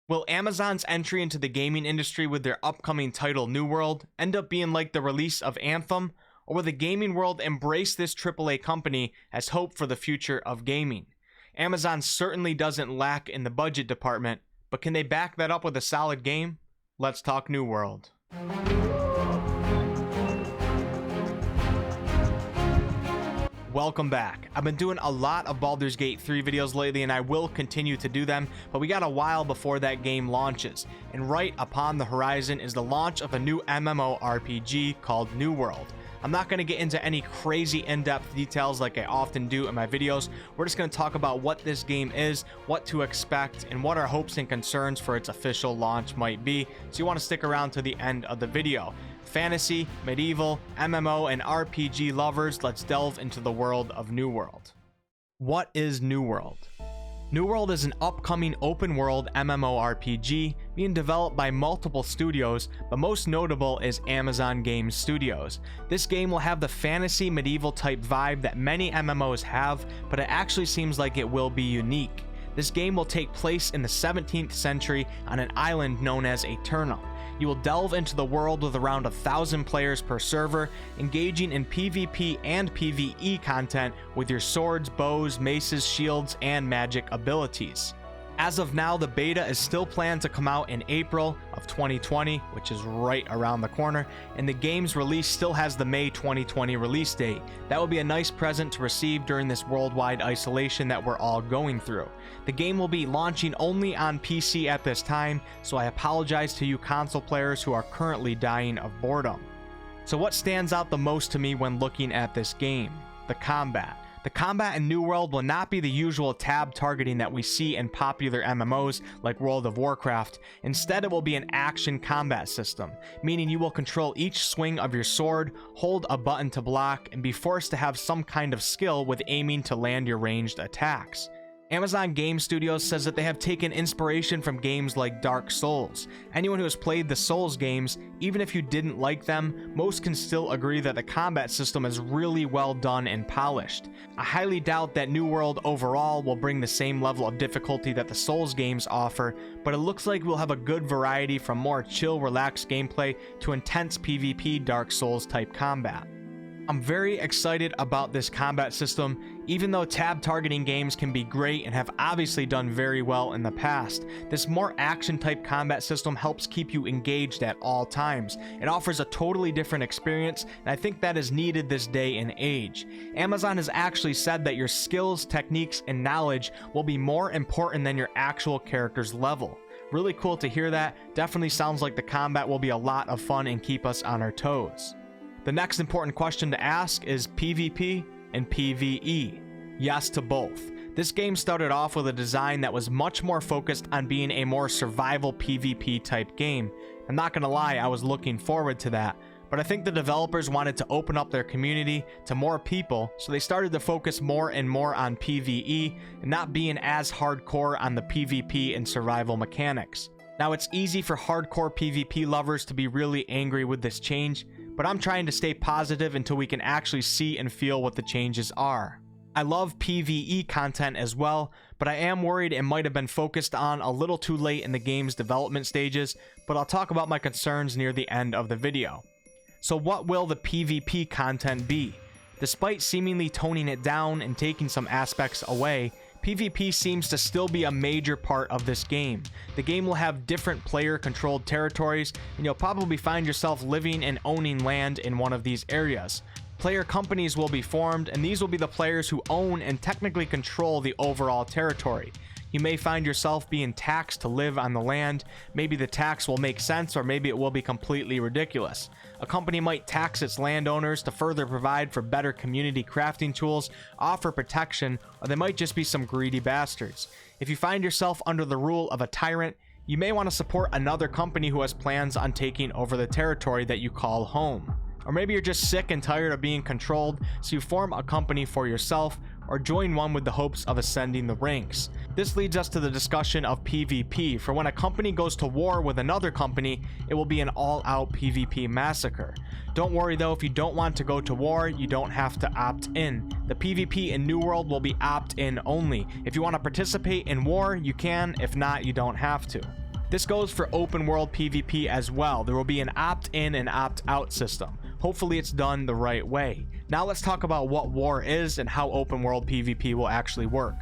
Will Amazon's entry into the gaming industry with their upcoming title New World end up being like the release of Anthem, or will the gaming world embrace this AAA company as hope for the future of gaming? Amazon certainly doesn't lack in the budget department, but can they back that up with a solid game? Let's talk New World. Welcome back. I've been doing a lot of Baldur's Gate 3 videos lately, and I will continue to do them, but we got a while before that game launches, and right upon the horizon is the launch of a new MMORPG called New World. I'm not going to get into any crazy in-depth details like I often do in my videos. We're just going to talk about what this game is, what to expect, and what our hopes and concerns for its official launch might be, so you want to stick around to the end of the video. Fantasy, medieval, MMO, and RPG lovers, let's delve into the world of New World. What is New World? New World is an upcoming open-world MMORPG being developed by multiple studios, but most notable is Amazon Game Studios. This game will have the fantasy medieval type vibe that many MMOs have, but it actually seems like it will be unique. This game will take place in the 17th century on an island known as Eternal. You will delve into the world with around 1,000 players per server, engaging in PvP and PvE content with your swords, bows, maces, shields, and magic abilities. As of now, the beta is still planned to come out in April of 2020, which is right around the corner, and the game's release still has the May 2020 release date. That will be a nice present to receive during this worldwide isolation that we're all going through. The game will be launching only on PC at this time, so I apologize to you console players who are currently dying of boredom. So what stands out the most to me when looking at this game? The combat. The combat in New World will not be the usual tab targeting that we see in popular MMOs like World of Warcraft. Instead, it will be an action combat system, meaning you will control each swing of your sword, hold a button to block, and be forced to have some kind of skill with aiming to land your ranged attacks. Amazon Game Studios says that they have taken inspiration from games like Dark Souls. Anyone who has played the Souls games, even if you didn't like them, most can still agree that the combat system is really well done and polished. I highly doubt that New World overall will bring the same level of difficulty that the Souls games offer, but it looks like we'll have a good variety from more chill, relaxed gameplay to intense PvP Dark Souls type combat. I'm very excited about this combat system. Even though tab targeting games can be great and have obviously done very well in the past, this more action type combat system helps keep you engaged at all times. It offers a totally different experience, and I think that is needed this day and age. Amazon has actually said that your skills, techniques, and knowledge will be more important than your actual character's level. Really cool to hear that. Definitely sounds like the combat will be a lot of fun and keep us on our toes. The next important question to ask is PvP and PvE. Yes to both. This game started off with a design that was much more focused on being a more survival PvP type game. I'm not gonna lie, I was looking forward to that, but I think the developers wanted to open up their community to more people, so they started to focus more and more on PvE and not being as hardcore on the PvP and survival mechanics. Now, it's easy for hardcore PvP lovers to be really angry with this change, but I'm trying to stay positive until we can actually see and feel what the changes are. I love PvE content as well, but I am worried it might have been focused on a little too late in the game's development stages, but I'll talk about my concerns near the end of the video. So what will the PvP content be? Despite seemingly toning it down and taking some aspects away, PvP seems to still be a major part of this game. The game will have different player-controlled territories, and you'll probably find yourself living and owning land in one of these areas. Player companies will be formed, and these will be the players who own and technically control the overall territory. You may find yourself being taxed to live on the land. Maybe the tax will make sense, or maybe it will be completely ridiculous. A company might tax its landowners to further provide for better community crafting tools, offer protection, or they might just be some greedy bastards. If you find yourself under the rule of a tyrant, you may want to support another company who has plans on taking over the territory that you call home. Or maybe you're just sick and tired of being controlled, so you form a company for yourself, or join one with the hopes of ascending the ranks. This leads us to the discussion of PvP. For when a company goes to war with another company, it will be an all-out PvP massacre. Don't worry though, if you don't want to go to war, you don't have to opt in. The PvP in New World will be opt-in only. If you want to participate in war, you can. If not, you don't have to. This goes for open world PvP as well. There will be an opt-in and opt-out system. Hopefully it's done the right way. Now let's talk about what war is and how open world PvP will actually work.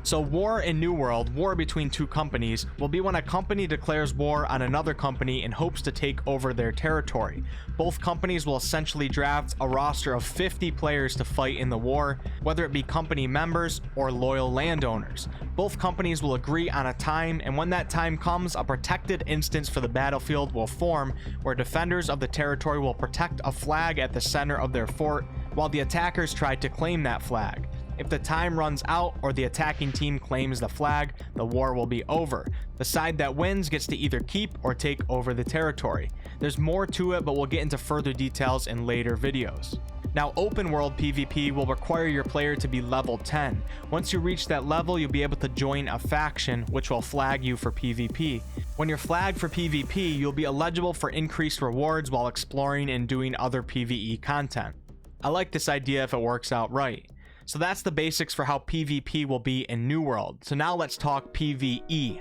So war in New World, war between two companies, will be when a company declares war on another company in hopes to take over their territory. Both companies will essentially draft a roster of 50 players to fight in the war, whether it be company members or loyal landowners. Both companies will agree on a time, and when that time comes, a protected instance for the battlefield will form, where defenders of the territory will protect a flag at the center of their fort, while the attackers try to claim that flag. If the time runs out or the attacking team claims the flag, the war will be over. The side that wins gets to either keep or take over the territory. There's more to it, but we'll get into further details in later videos. Now, open world PvP will require your player to be level 10. Once you reach that level, you'll be able to join a faction, which will flag you for PvP. When you're flagged for PvP, you'll be eligible for increased rewards while exploring and doing other PvE content. I like this idea if it works out right. So that's the basics for how PvP will be in New World. So now let's talk PvE.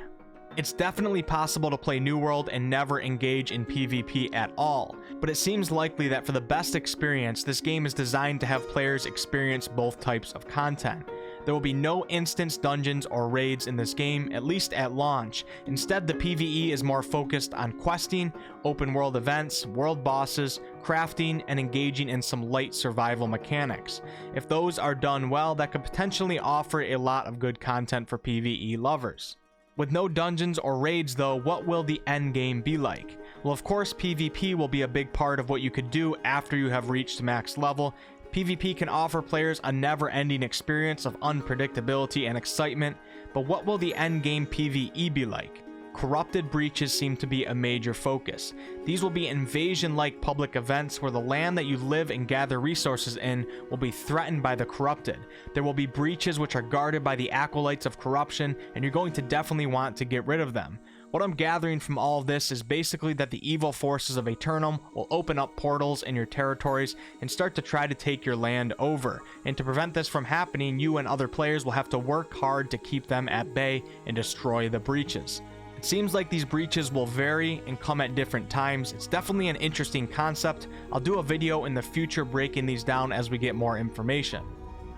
It's definitely possible to play New World and never engage in PvP at all, but it seems likely that for the best experience, this game is designed to have players experience both types of content. There will be no instance dungeons or raids in this game, at least at launch. Instead, the PvE is more focused on questing, open world events, world bosses, crafting, and engaging in some light survival mechanics. If those are done well, that could potentially offer a lot of good content for PvE lovers. With no dungeons or raids though, what will the end game be like? Well, of course, PvP will be a big part of what you could do after you have reached max level. PvP can offer players a never-ending experience of unpredictability and excitement, but what will the endgame PvE be like? Corrupted breaches seem to be a major focus. These will be invasion-like public events where the land that you live and gather resources in will be threatened by the corrupted. There will be breaches which are guarded by the acolytes of corruption, and you're going to definitely want to get rid of them. What I'm gathering from all of this is basically that the evil forces of Aeternum will open up portals in your territories and start to try to take your land over. And to prevent this from happening, you and other players will have to work hard to keep them at bay and destroy the breaches. It seems like these breaches will vary and come at different times. It's definitely an interesting concept. I'll do a video in the future breaking these down as we get more information.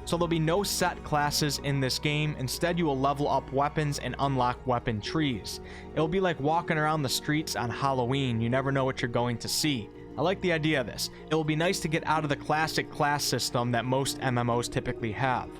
So there'll be no set classes in this game. Instead, you will level up weapons and unlock weapon trees. It'll be like walking around the streets on Halloween. You never know what you're going to see. I like the idea of this. It will be nice to get out of the classic class system that most MMOs typically have.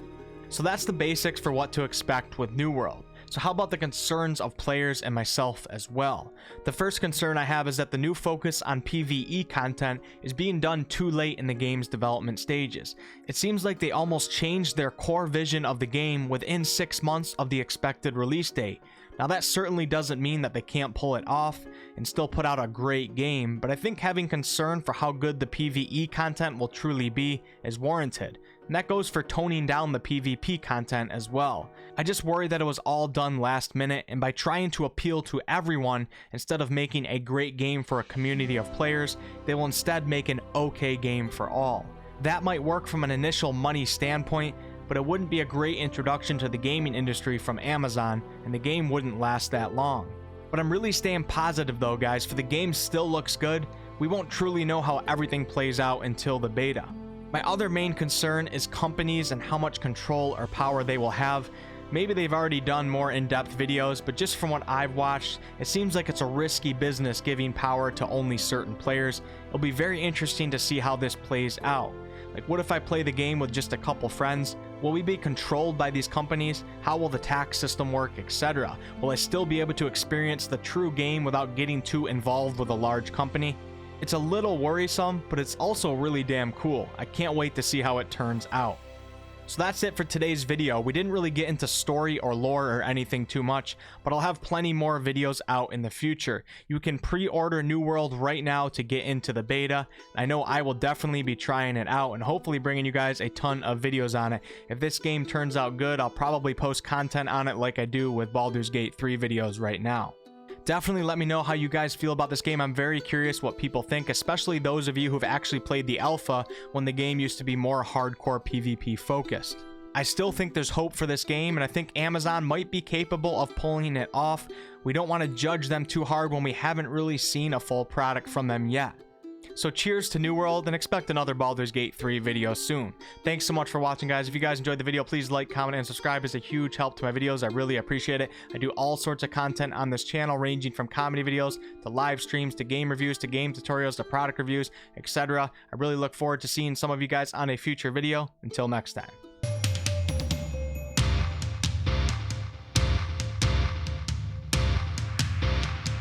So that's the basics for what to expect with New World. So how about the concerns of players and myself as well? The first concern I have is that the new focus on PvE content is being done too late in the game's development stages. It seems like they almost changed their core vision of the game within 6 months of the expected release date. Now that certainly doesn't mean that they can't pull it off and still put out a great game, but I think having concern for how good the PvE content will truly be is warranted. And that goes for toning down the PvP content as well. I just worry that it was all done last minute, and by trying to appeal to everyone instead of making a great game for a community of players, they will instead make an okay game for all. That might work from an initial money standpoint, but it wouldn't be a great introduction to the gaming industry from Amazon, and the game wouldn't last that long. But I'm really staying positive though, guys, for the game still looks good. We won't truly know how everything plays out until the beta. My other main concern is companies and how much control or power they will have. Maybe they've already done more in-depth videos, but just from what I've watched, it seems like it's a risky business giving power to only certain players. It'll be very interesting to see how this plays out. Like, what if I play the game with just a couple friends? Will we be controlled by these companies? How will the tax system work, etc.? Will I still be able to experience the true game without getting too involved with a large company? It's a little worrisome, but it's also really damn cool. I can't wait to see how it turns out. So that's it for today's video. We didn't really get into story or lore or anything too much, but I'll have plenty more videos out in the future. You can pre-order New World right now to get into the beta. I know I will definitely be trying it out and hopefully bringing you guys a ton of videos on it. If this game turns out good, I'll probably post content on it like I do with Baldur's Gate 3 videos right now. Definitely let me know how you guys feel about this game. I'm very curious what people think, especially those of you who've actually played the alpha when the game used to be more hardcore PvP focused. I still think there's hope for this game, and I think Amazon might be capable of pulling it off. We don't want to judge them too hard when we haven't really seen a full product from them yet. So cheers to New World, and expect another Baldur's Gate 3 video soon. Thanks so much for watching, guys. If you guys enjoyed the video, please like, comment, and subscribe. It's a huge help to my videos. I really appreciate it. I do all sorts of content on this channel, ranging from comedy videos to live streams to game reviews to game tutorials to product reviews, etc. I really look forward to seeing some of you guys on a future video. Until next time.